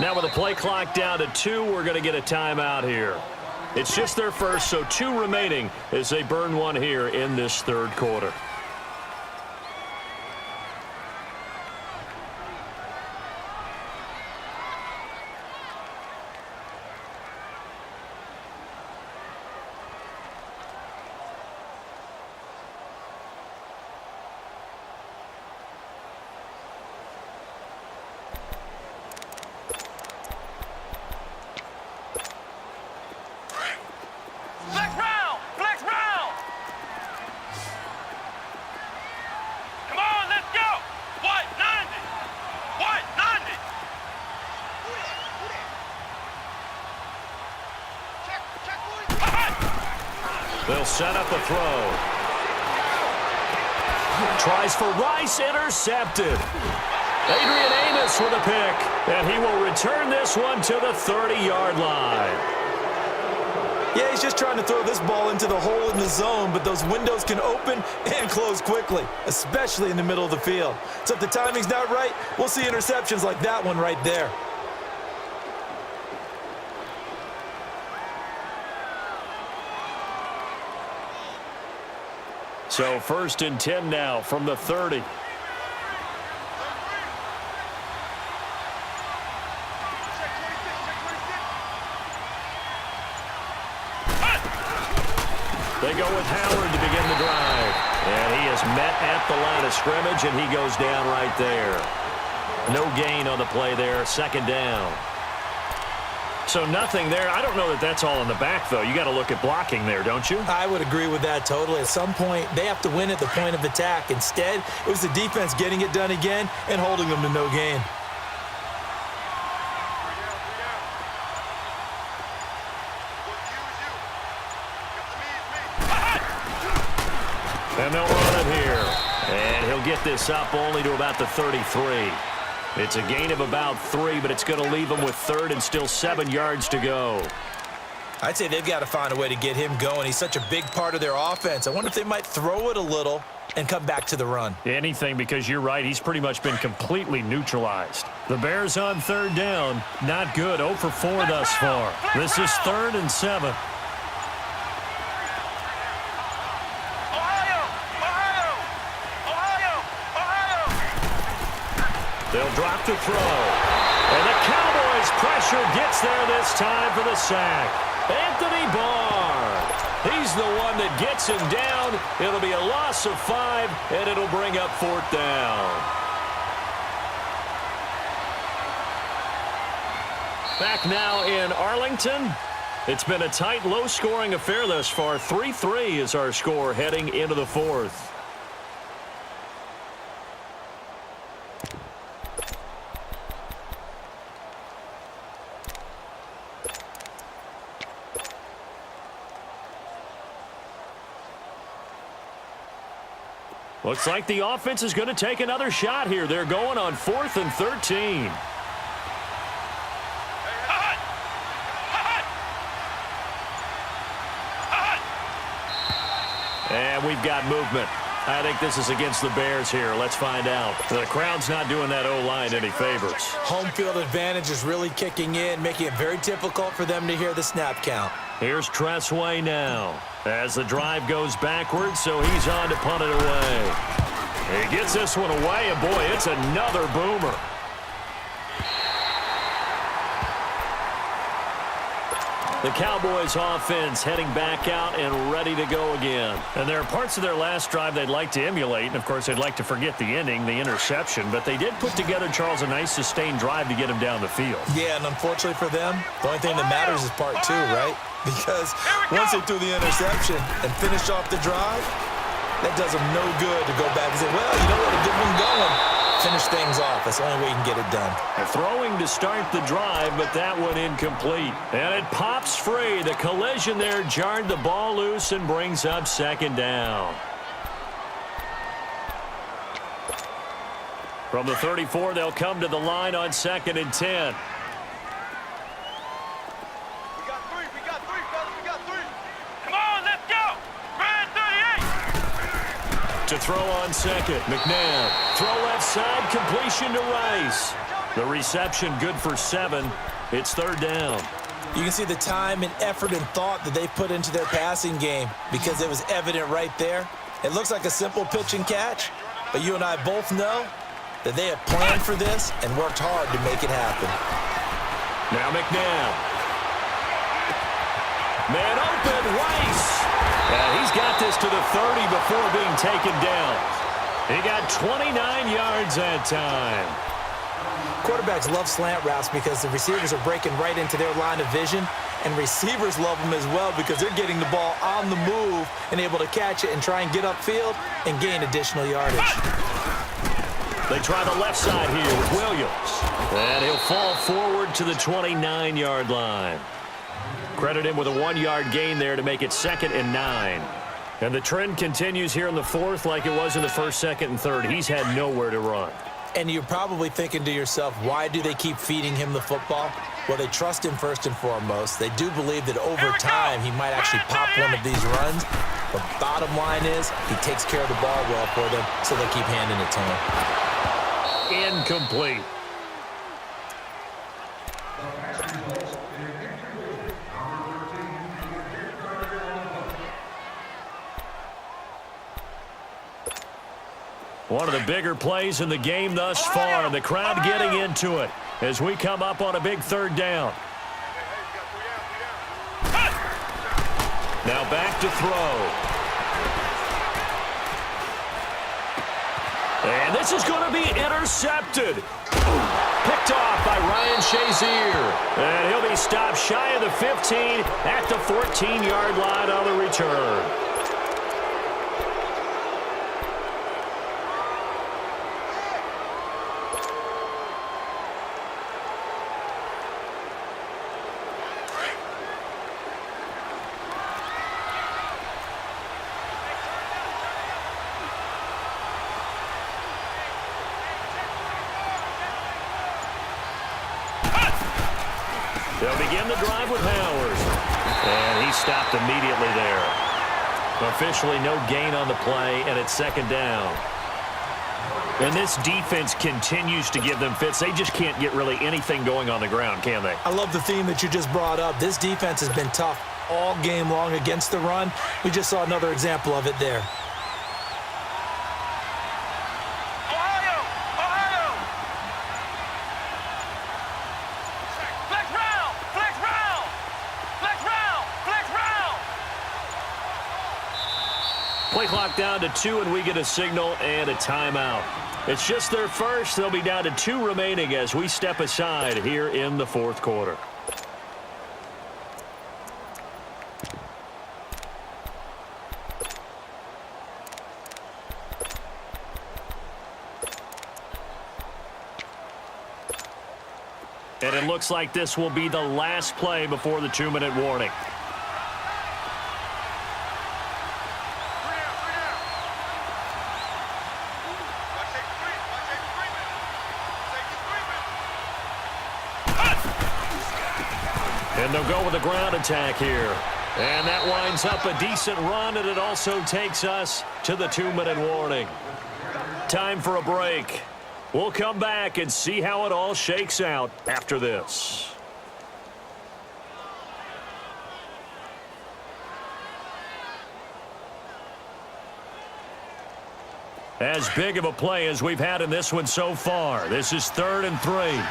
Now with the play clock down to 2, we're going to get a timeout here. It's just their first, so 2 remaining as they burn one here in this third quarter. They'll set up a throw. Tries for Rice, intercepted. Adrian Amos with a pick, and he will return this one to the 30-yard line. Yeah, he's just trying to throw this ball into the hole in the zone, but those windows can open and close quickly, especially in the middle of the field. So if the timing's not right, we'll see interceptions like that one right there. So 1st and 10 now from the 30. They go with Howard to begin the drive. And he is met at the line of scrimmage, and he goes down right there. No gain on the play there, 2nd down. So nothing there. I don't know that that's all in the back, though. You got to look at blocking there, don't you? I would agree with that totally. At some point, they have to win at the point of attack. Instead, it was the defense getting it done again and holding them to no gain. And they'll run it here. And he'll get this up only to about the 33. It's a gain of about 3, but it's going to leave him with 3rd and still 7 yards to go. I'd say they've got to find a way to get him going. He's such a big part of their offense. I wonder if they might throw it a little and come back to the run. Anything, because you're right. He's pretty much been completely neutralized. The Bears on 3rd down. Not good. 0 for 4 thus far. This is 3rd and 7. They'll drop to throw. And the Cowboys' pressure gets there this time for the sack. Anthony Barr. He's the one that gets him down. It'll be a loss of 5, and it'll bring up 4th down. Back now in Arlington. It's been a tight, low-scoring affair thus far. 3-3 is our score heading into the 4th. Looks like the offense is going to take another shot here. They're going on 4th and 13. And we've got movement. I think this is against the Bears here. Let's find out. The crowd's not doing that O-line any favors. Home field advantage is really kicking in, making it very difficult for them to hear the snap count. Here's Tressway now as the drive goes backwards, so he's on to punt it away. He gets this one away, and boy, it's another boomer. The Cowboys offense heading back out and ready to go again. And there are parts of their last drive they'd like to emulate, and of course they'd like to forget the ending, the interception, but they did put together, Charles, a nice sustained drive to get him down the field. Yeah, and unfortunately for them, the only thing that matters is part 2, right? Because once they threw the interception and finished off the drive, that does them no good to go back and say, well, you know what, a good one going. Finish things off. That's the only way you can get it done. They're throwing to start the drive, but that one incomplete. And it pops free. The collision there jarred the ball loose and brings up 2nd down. From the 34, they'll come to the line on 2nd and 10. To throw on 2nd, McNabb. Throw left side, completion to Rice. The reception good for 7. It's third down. You can see the time and effort and thought that they put into their passing game because it was evident right there. It looks like a simple pitch and catch, but you and I both know that they have planned for this and worked hard to make it happen. Now McNabb. Man open, Rice. And he's got this to the 30 before being taken down. He got 29 yards that time. Quarterbacks love slant routes because the receivers are breaking right into their line of vision, and receivers love them as well because they're getting the ball on the move and able to catch it and try and get upfield and gain additional yardage. They try the left side here with Williams. And he'll fall forward to the 29-yard line. Credit him with a 1-yard gain there to make it 2nd and 9. And the trend continues here in the 4th like it was in the 1st, 2nd, and 3rd. He's had nowhere to run. And you're probably thinking to yourself, why do they keep feeding him the football? Well, they trust him first and foremost. They do believe that over time he might actually pop one of these runs. The bottom line is he takes care of the ball well for them, so they keep handing it to him. Incomplete. One of the bigger plays in the game thus far, and the crowd getting into it as we come up on a big third down. Now back to throw. And this is going to be intercepted. Picked off by Ryan Shazier. And he'll be stopped shy of the 15 at the 14-yard line on the return. They'll begin the drive with Howard. And he stopped immediately there. Officially no gain on the play, and it's 2nd down. And this defense continues to give them fits. They just can't get really anything going on the ground, can they? I love the theme that you just brought up. This defense has been tough all game long against the run. We just saw another example of it there. Play clock down to 2, and we get a signal and a timeout. It's just their first. They'll be down to 2 remaining as we step aside here in the 4th quarter. And it looks like this will be the last play before the 2-minute warning. And they'll go with a ground attack here. And that winds up a decent run, and it also takes us to the 2-minute warning. Time for a break. We'll come back and see how it all shakes out after this. As big of a play as we've had in this one so far. This is 3rd and 3.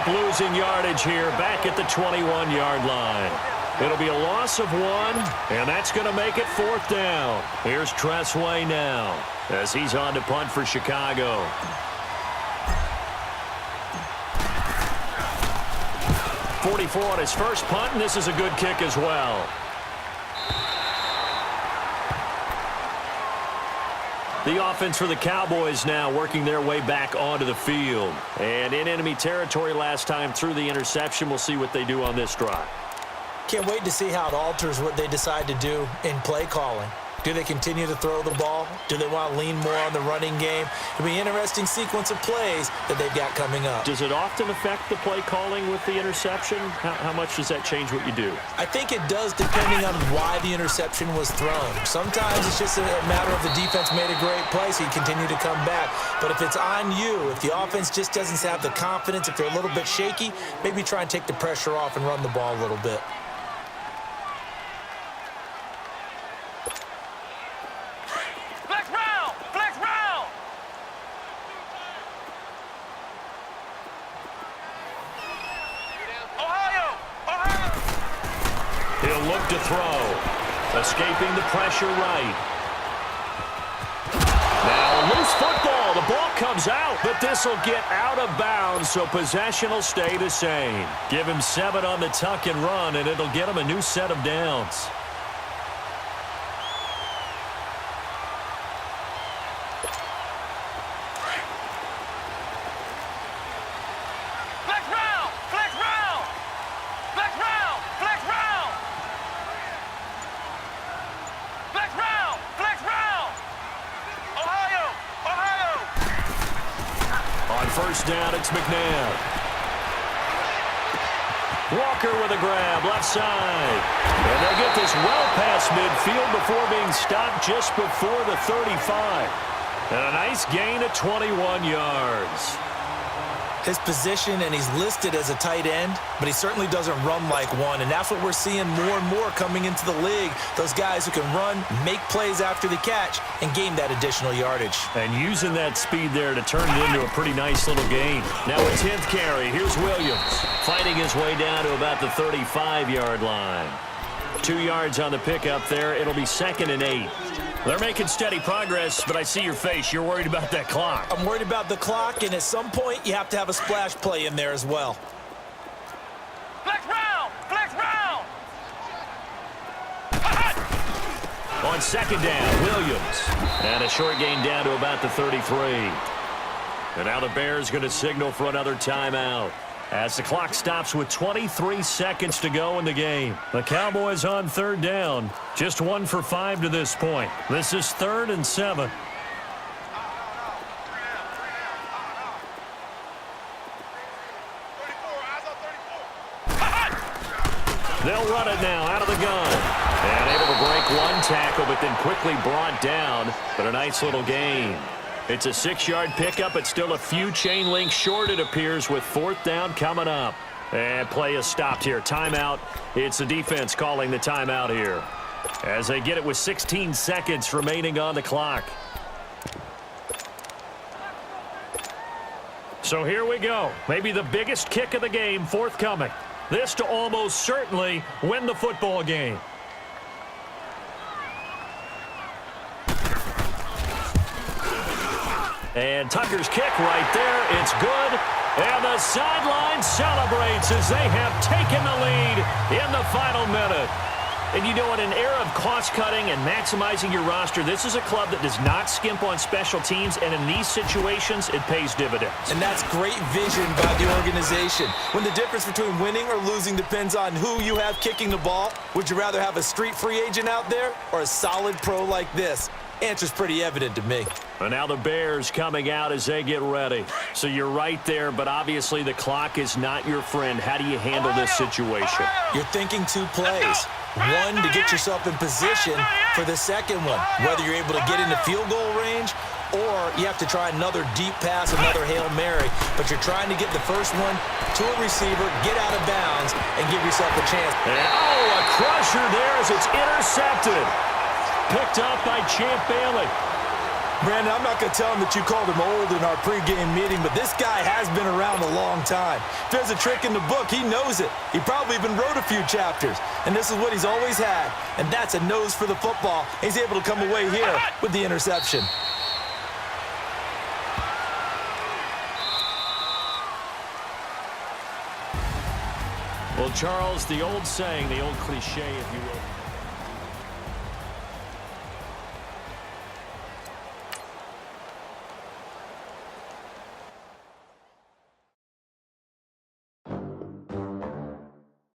Losing yardage here back at the 21-yard line. It'll be a loss of 1, and that's going to make it 4th down. Here's Tressway now as he's on to punt for Chicago. .44 on his first punt, and this is a good kick as well. The offense for the Cowboys now working their way back onto the field. And in enemy territory last time through the interception. We'll see what they do on this drive. Can't wait to see how it alters what they decide to do in play calling. Do they continue to throw the ball? Do they want to lean more on the running game? It'll be an interesting sequence of plays that they've got coming up. Does it often affect the play calling with the interception? How much does that change what you do? I think it does, depending on why the interception was thrown. Sometimes it's just a matter of the defense made a great play, so you continue to come back. But if it's on you, if the offense just doesn't have the confidence, if they're a little bit shaky, maybe try and take the pressure off and run the ball a little bit. He'll look to throw. Escaping the pressure right. Now loose football. The ball comes out, but this will get out of bounds, so possession will stay the same. Give him 7 on the tuck and run, and it'll get him a new set of downs. First down, it's McNabb. Walker with a grab, left side. And they get this well past midfield before being stopped just before the 35. And a nice gain of 21 yards. His position, and he's listed as a tight end, but he certainly doesn't run like one, and that's what we're seeing more and more coming into the league. Those guys who can run, make plays after the catch, and gain that additional yardage. And using that speed there to turn it into a pretty nice little gain. Now a 10th carry. Here's Williams, fighting his way down to about the 35-yard line. 2 yards on the pickup there. It'll be 2nd and 8. They're making steady progress, but I see your face. You're worried about that clock. I'm worried about the clock, and at some point, you have to have a splash play in there as well. Flex round! Flex round! On 2nd down, Williams. And a short gain down to about the 33. And now the Bears going to signal for another timeout as the clock stops with 23 seconds to go in the game. The Cowboys on 3rd down. Just 1 for 5 to this point. This is 3rd and 7. They'll run it now out of the gun. And able to break one tackle, but then quickly brought down. But a nice little gain. It's a 6-yard pickup. It's still a few chain links short, it appears, with 4th down coming up. And play is stopped here. Timeout. It's the defense calling the timeout here, as they get it with 16 seconds remaining on the clock. So here we go. Maybe the biggest kick of the game forthcoming. This to almost certainly win the football game. And Tucker's kick right there. It's good. And the sideline celebrates as they have taken the lead in the final minute. And you know, in an era of cost-cutting and maximizing your roster, this is a club that does not skimp on special teams, and in these situations, it pays dividends. And that's great vision by the organization. When the difference between winning or losing depends on who you have kicking the ball, would you rather have a street free agent out there or a solid pro like this? Answer's pretty evident to me. And now the Bears coming out as they get ready. So you're right there, but obviously the clock is not your friend. How do you handle this situation? You're thinking 2 plays. One, to get yourself in position for the second one, whether you're able to get into field goal range or you have to try another deep pass, another Hail Mary. But you're trying to get the first one to a receiver, get out of bounds, and give yourself a chance. And, a crusher there as it's intercepted. Picked up by Champ Bailey. Brandon, I'm not going to tell him that you called him old in our pregame meeting, but this guy has been around a long time. If there's a trick in the book, he knows it. He probably even wrote a few chapters, and this is what he's always had, and that's a nose for the football. He's able to come away here with the interception. Well, Charles, the old saying, the old cliche, if you will.